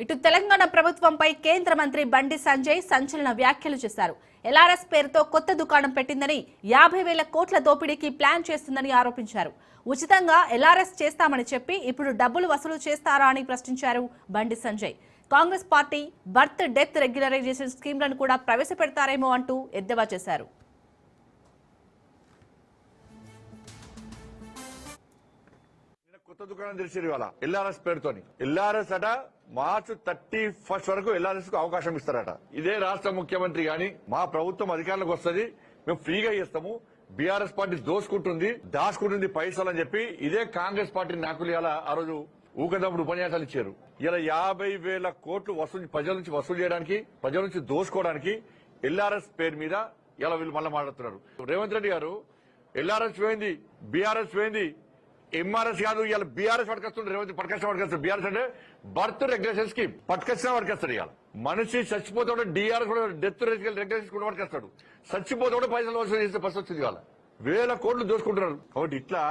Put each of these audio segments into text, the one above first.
ఇటు తెలంగాణ ప్రభుత్వంపై కేంద్ర మంత్రి బండి సంజయ్ సంచలన వ్యాఖ్యలు చేశారు. ఎల్ఆర్ఎస్ పేరుతో కొత్త దుకాణం పెట్టిందని 50,000 కోట్ల దోపిడీకి ప్లాన్ చేస్తుందని ఆరోపించారు. ఉచితంగా ఎల్ఆర్ఎస్ చేస్తామని చెప్పి ఇప్పుడు డబ్బులు వసూలు చేస్తారా అని ప్రశ్నించారు Bandi Sanjay. Congress party birth death regularisation స్కీమ్లను కూడా ప్రవేశపెడతారేమో అంటూ ఎద్దేవా చేశారు. కొత్త దుకాణం తెరిచారు ఇవాళ ఎల్ఆర్ఎస్ పేరుతోని. ఎల్ఆర్ఎస్ అట మార్చి 31 వరకు ఎల్ఆర్ఎస్ కు అవకాశం ఇస్తారట. ఇదే రాష్ట్ర ముఖ్యమంత్రి గాని మా ప్రభుత్వం అధికారంలోకి వస్తుంది, మేము ఫ్రీగా చేస్తాము, బీఆర్ఎస్ పార్టీ దాచుకుంటుంది పైసలు అని చెప్పి ఇదే కాంగ్రెస్ పార్టీ నాయకులు ఇలా ఆ రోజు ఊకదప్పుడు ఉపన్యాసాలు ఇచ్చారు. ఇలా 50,000 కోట్లు ప్రజల నుంచి వసూలు చేయడానికి, ప్రజల నుంచి దోసుకోవడానికి ఎల్ఆర్ఎస్ పేరు మీద ఇలా వీళ్ళు మళ్ళీ మాట్లాడుతున్నారు. రేవంత్ రెడ్డి గారు ఎల్ఆర్ఎస్ పోయింది, బీఆర్ఎస్ పోయింది, ఎంఆర్ఎస్ కాదు, ఇలా బీఆర్ఎస్ పట్టుకొస్తుండే. రేవంత్ పట్టుకొస్తాడు. బీఆర్ఎస్ అంటే బర్త్ రెగ్యులేషన్ స్కీమ్ పట్టుకొచ్చినా పట్టుకొస్తాడు. ఇవాళ మనిషి చచ్చిపోతాడు, డిఆర్ఎస్ కూడా డెత్ రెగ్యులేషన్ కూడా పట్టుకొస్తాడు. చచ్చిపోతాడు పైసలు వసూలు చేసే పరిస్థితి వచ్చింది. ఇవాళ 1,000 కోట్లు దోసుకుంటున్నారు. కాబట్టి ఇట్లా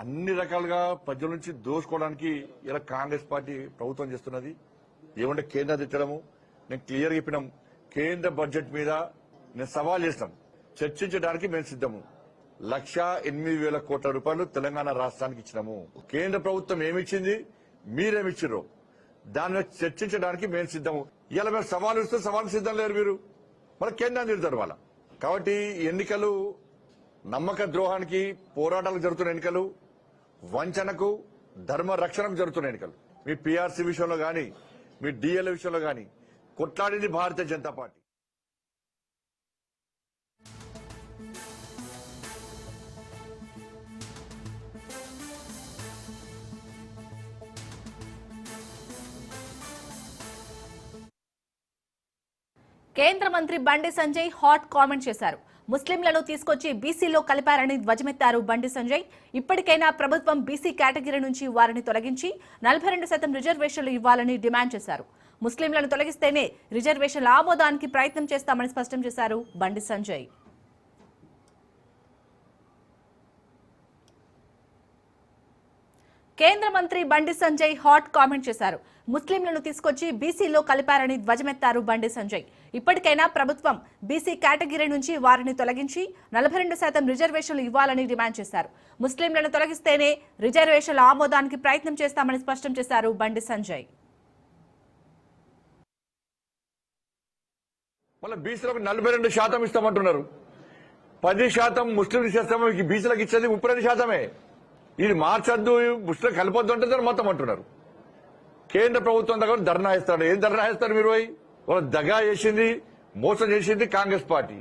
అన్ని రకాలుగా ప్రజల నుంచి దోసుకోవడానికి ఇలా కాంగ్రెస్ పార్టీ ప్రభుత్వం చేస్తున్నది. ఏమంటే కేంద్రం తెచ్చడము, నేను క్లియర్ గా చెప్పినాం. కేంద్ర బడ్జెట్ మీద నేను సవాల్ చేస్తాం, చర్చించడానికి మేము సిద్ధము. 1,08,000 కోట్ల రూపాయలు తెలంగాణ రాష్ట్రానికి ఇచ్చినాము. కేంద్ర ప్రభుత్వం ఏమిచ్చింది, మీరేమిచ్చిర్రో దాని మీద చర్చించడానికి మేము సిద్ధము. ఇలా మేము సవాలు ఇస్తే సవాల్కి సిద్ధం లేరు మీరు, మరి కేంద్రాన్ని తిడతారు వాళ్ళ. కాబట్టి ఎన్నికలు నమ్మక ద్రోహానికి, పోరాటాలకు జరుగుతున్న ఎన్నికలు, వంచనకు, ధర్మ రక్షణకు జరుగుతున్న ఎన్నికలు. మీ పీఆర్సీ విషయంలో గాని, మీ డిఎల్ఏ విషయంలో గాని కొట్లాడింది భారతీయ జనతా పార్టీ. కేంద్ర మంత్రి బండి సంజయ్ హాట్ కామెంట్ చేశారు. ముస్లింలను తీసుకొచ్చి బీసీలో కలిపారని ధ్వజమెత్తారు బండి సంజయ్. ఇప్పటికైనా ప్రభుత్వం బీసీ కేటగిరీ నుంచి వారిని తొలగించి 42% రిజర్వేషన్లు ఇవ్వాలని డిమాండ్ చేశారు. ముస్లింలను తొలగిస్తేనే రిజర్వేషన్ల ఆమోదానికి ప్రయత్నం చేస్తామని స్పష్టం చేశారు బండి సంజయ్. కేంద్ర మంత్రి బండి సంజయ్ హాట్ కామెంట్ చేశారు. ముస్లింలను తీసుకొచ్చి బీసీలో కలిపారని ధ్వజమెత్తారు బండి సంజయ్. ఇప్పటికైనా ప్రభుత్వం బీసీ కేటగిరీ నుంచి వారిని తొలగించి 42% రిజర్వేషన్లు ఇవ్వాలని డిమాండ్ చేశారు. ముస్లింలను తొలగిస్తేనే రిజర్వేషన్ల ఆమోదానికి ప్రయత్నం చేస్తామని స్పష్టం చేశారు బండి సంజయ్. మళ్ళీ బీసీలకు 42% ఇస్తామంటున్నారు. 10% ముస్లింలు చేస్తాము, బీసీలకు ఇచ్చేది 32%. ఇది మార్చద్దు, ముస్లిం కలపొద్దు అంటే మొత్తం అంటున్నారు. కేంద్ర ప్రభుత్వం దగ్గర ధర్నా ఇస్తాడు. ఏం ధర్నా ఇస్తారు మీరు? వాళ్ళు దగా చేసింది, మోసం చేసింది కాంగ్రెస్ పార్టీ.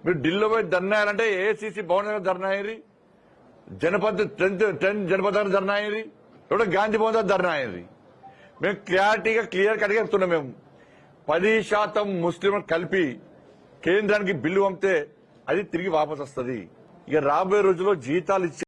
మీరు ఢిల్లీలో పోయి ధర్నా అయ్యారంటే ఏఐసీసీ భవన్ దగ్గర ధర్నా అయ్యేది, జనపద్ 10 జనపద దగ్గర ధర్నా అయ్యేది, ఎవడో గాంధీ భవన్ దగ్గర ధర్నా అయ్యేది. మేము క్లియర్ కట్గా చెప్తున్నాం. మేము 10% ముస్లింలు కలిపి కేంద్రానికి బిల్లు పంపితే అది తిరిగి వాపసు వస్తుంది. ఇక రాబోయే రోజుల్లో జీతాలు ఇచ్చే